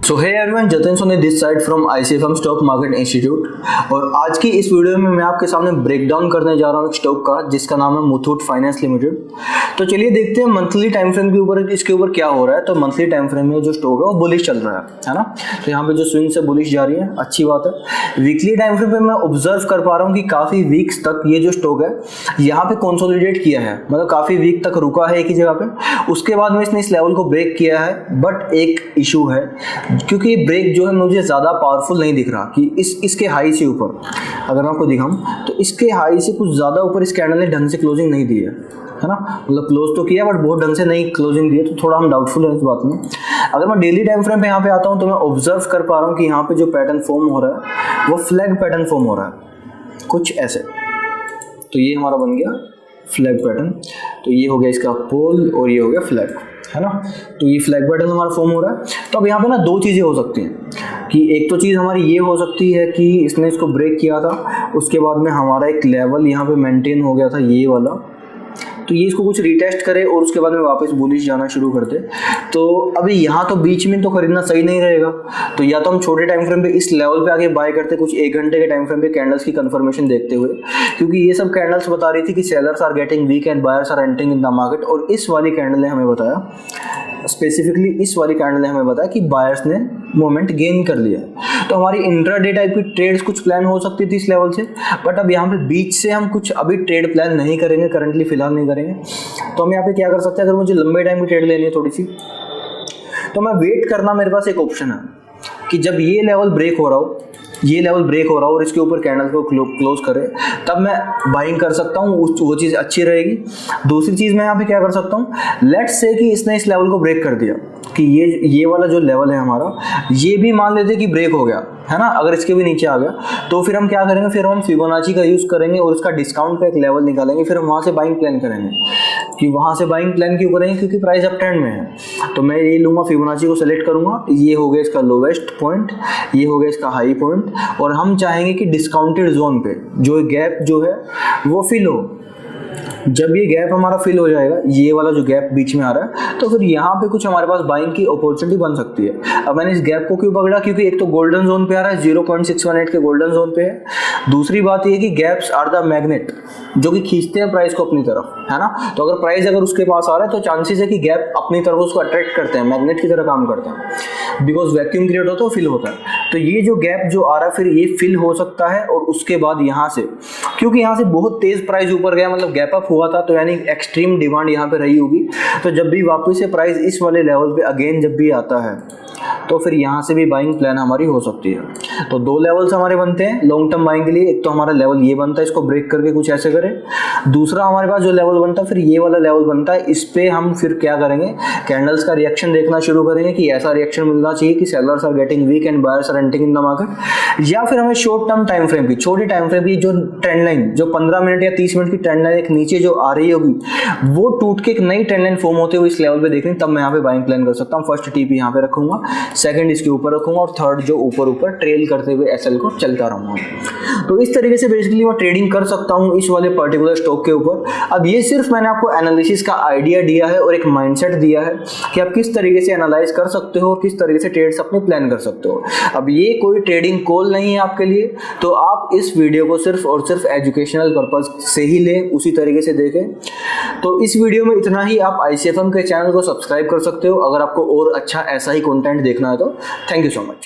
So hey everyone, Jatin Soni this side from ICFM stock market institute. और आज की इस वीडियो में मैं आपके सामने ब्रेक डाउन करने जा रहा हूँ एक स्टॉक का जिसका नाम है मुथूट फाइनेंस लिमिटेड। तो चलिए देखते हैं मंथली टाइम फ्रेम के ऊपर इसके ऊपर क्या हो रहा है। तो मंथली टाइम फ्रेम में जो स्टॉक है वो बुलिश चल रहा है ना। तो यहाँ पे जो स्विंग से बुलिश जा रही है, अच्छी बात है। वीकली टाइम फ्रेम पे मैं ऑब्जर्व कर पा रहा हूँ कि काफी वीक्स तक ये जो स्टॉक है यहाँ पे कंसोलिडेट किया है, मतलब काफी वीक तक रुका है एक ही जगह पे। उसके बाद में इसने इस लेवल को ब्रेक किया है, बट एक इशू है क्योंकि ये ब्रेक जो है मुझे ज़्यादा पावरफुल नहीं दिख रहा कि इसके हाई से ऊपर अगर मैं आपको दिखाऊं तो इसके हाई से कुछ ज़्यादा ऊपर इस कैंडल ने ढंग से क्लोजिंग नहीं दी है ना। मतलब क्लोज तो किया बट बहुत ढंग से नहीं क्लोजिंग दी है, तो थोड़ा हम डाउटफुल है इस बात में। अगर मैं डेली टाइम फ्रेम पे यहाँ पे आता हूँ तो मैं ऑब्जर्व कर पा रहा हूँ कि यहाँ पे जो पैटर्न फॉर्म हो रहा है वो फ्लैग पैटर्न फॉर्म हो रहा है कुछ ऐसे। तो ये हमारा बन गया फ्लैग पैटर्न। तो ये हो गया इसका पोल और ये हो गया फ्लैग, है ना। तो ये फ्लैग पैटर्न हमारा फॉर्म हो रहा है। तो अब यहाँ पे ना दो चीज़ें हो सकती हैं कि एक तो चीज़ हमारी ये हो सकती है कि इसने इसको ब्रेक किया था, उसके बाद में हमारा एक लेवल यहाँ पे मेंटेन हो गया था ये वाला, तो ये इसको कुछ रिटेस्ट करे और उसके बाद में वापस बुलिश जाना शुरू कर दे। तो अभी यहाँ तो बीच में तो खरीदना सही नहीं रहेगा। तो या तो हम छोटे टाइम फ्रेम पे इस लेवल पे आगे बाय करते कुछ 1 घंटे के टाइम फ्रेम पे कैंडल्स की कंफर्मेशन देखते हुए, क्योंकि ये सब कैंडल्स बता रही थी कि sellers are getting weak and buyers are entering in the market. और इस वाली कैंडल ने हमें बताया, स्पेसिफिकली इस वाली कैंडल ने हमें बताया कि बायर्स ने मोमेंट गेन कर लिया। तो हमारी इंट्राडे टाइप की ट्रेड्स कुछ प्लान हो सकती थी इस लेवल से, बट अब यहाँ पे बीच से हम कुछ अभी ट्रेड प्लान नहीं करेंगे, करंटली फिलहाल नहीं करेंगे। तो हम यहाँ पे क्या कर सकते हैं, अगर मुझे लंबे टाइम की ट्रेड लेनी है थोड़ी सी, तो मैं वेट करना, मेरे पास एक ऑप्शन है कि जब ये लेवल ब्रेक हो रहा हो, ये लेवल ब्रेक हो रहा हो और इसके ऊपर कैंडल को क्लोज करे, तब मैं बाइंग कर सकता हूँ, वो चीज़ अच्छी रहेगी। दूसरी चीज़ मैं यहाँ पे क्या कर सकता हूँ, लेट्स से कि इसने इस लेवल को ब्रेक कर दिया कि ये वाला जो लेवल है हमारा, ये भी मान लेते कि ब्रेक हो गया, है ना। अगर इसके भी नीचे आ गया तो फिर हम क्या करेंगे, फिर हम फिबोनाची का यूज़ करेंगे और उसका डिस्काउंट का एक लेवल निकालेंगे, फिर हम वहाँ से बाइंग प्लान करेंगे। कि वहाँ से बाइंग प्लान क्यों करेंगे, क्योंकि प्राइस अप ट्रेंड में है। तो मैं ये लूँगा, फिबोनाची को सेलेक्ट करूँगा, ये हो गया इसका लोवेस्ट पॉइंट, ये हो गया इसका हाई पॉइंट, और हम चाहेंगे कि डिस्काउंटेड जोन पे जो गैप जो है वो फिल हो। जब ये गैप हमारा फिल हो जाएगा, ये वाला जो गैप बीच में आ रहा है, तो फिर यहाँ पे कुछ हमारे पास बाइंग की अपॉर्चुनिटी बन सकती है। अब मैंने इस गैप को क्यों पकड़ा, क्योंकि एक तो गोल्डन जोन पे आ रहा है, 0.618 के गोल्डन जोन पे है। दूसरी बात ये कि गैप्स आर द मैग्नेट जो कि खींचते हैं प्राइस को अपनी तरफ, है ना। तो अगर प्राइस अगर उसके पास आ रहा है तो चांसेस है कि गैप अपनी तरफ उसको अट्रैक्ट करते हैं, मैग्नेट की तरह काम करते हैं, बिकॉज वैक्यूम क्रिएट होता है, फिल होता है। तो ये जो गैप जो आ रहा है फिर ये फिल हो सकता है, और उसके बाद यहाँ से, क्योंकि यहाँ से बहुत तेज प्राइस ऊपर गया, मतलब गैप अप हुआ था, तो यानी एक्सट्रीम डिमांड यहाँ पे रही होगी। तो जब भी वापस से प्राइस इस वाले लेवल पे अगेन जब भी आता है, तो फिर यहाँ से भी बाइंग प्लान हमारी हो सकती है। तो दो लेवल्स हमारे बनते हैं लॉन्ग टर्म बाइंग के लिए। एक तो हमारा लेवल ये बनता है, इसको ब्रेक करके कुछ ऐसे करें। दूसरा हमारे पास जो लेवल बनता है फिर ये वाला लेवल बनता है, इस पे हम फिर क्या करेंगे, कैंडल्स का रिएक्शन देखना शुरू करेंगे कि ऐसा रिएक्शन मिलना चाहिए कि sellers are getting weak and buyers are entering in the market. या फिर हमें शॉर्ट टर्म टाइम फ्रेम की, छोटी टाइम फ्रेम की जो ट्रेंड लाइन, जो 15 मिनट या 30 मिनट की ट्रेंड लाइन एक नीचे जो आ रही होगी, वो टूट के एक नई ट्रेंड लाइन फॉर्म होते हुए इस लेवल पे देखनी, तब मैं यहाँ पे बाइंग प्लान कर सकता हूँ। फर्स्ट टीपी यहाँ पे रखूंगा, सेकंड इसके ऊपर रखूंगा, और थर्ड जो ऊपर ट्रेल करते हुए एसएल को चलता रहूंगा। तो इस तरीके से बेसिकली मैं ट्रेडिंग कर सकता हूँ इस वाले पर्टिकुलर स्टॉक के ऊपर। अब ये सिर्फ मैंने आपको एनालिसिस का आइडिया दिया है और एक माइंडसेट दिया है कि आप किस तरीके से एनालाइज कर सकते हो और किस तरीके से ट्रेड्स अपने प्लान कर सकते हो। अब ये कोई ट्रेडिंग कॉल नहीं है आपके लिए, तो आप इस वीडियो को सिर्फ और सिर्फ एजुकेशनल पर्पज से ही लें, उसी तरीके से देखें। तो इस वीडियो में इतना ही। आप ICFM के चैनल को सब्सक्राइब कर सकते हो अगर आपको और अच्छा ऐसा ही कंटेंट देखना है तो। Thank you so much.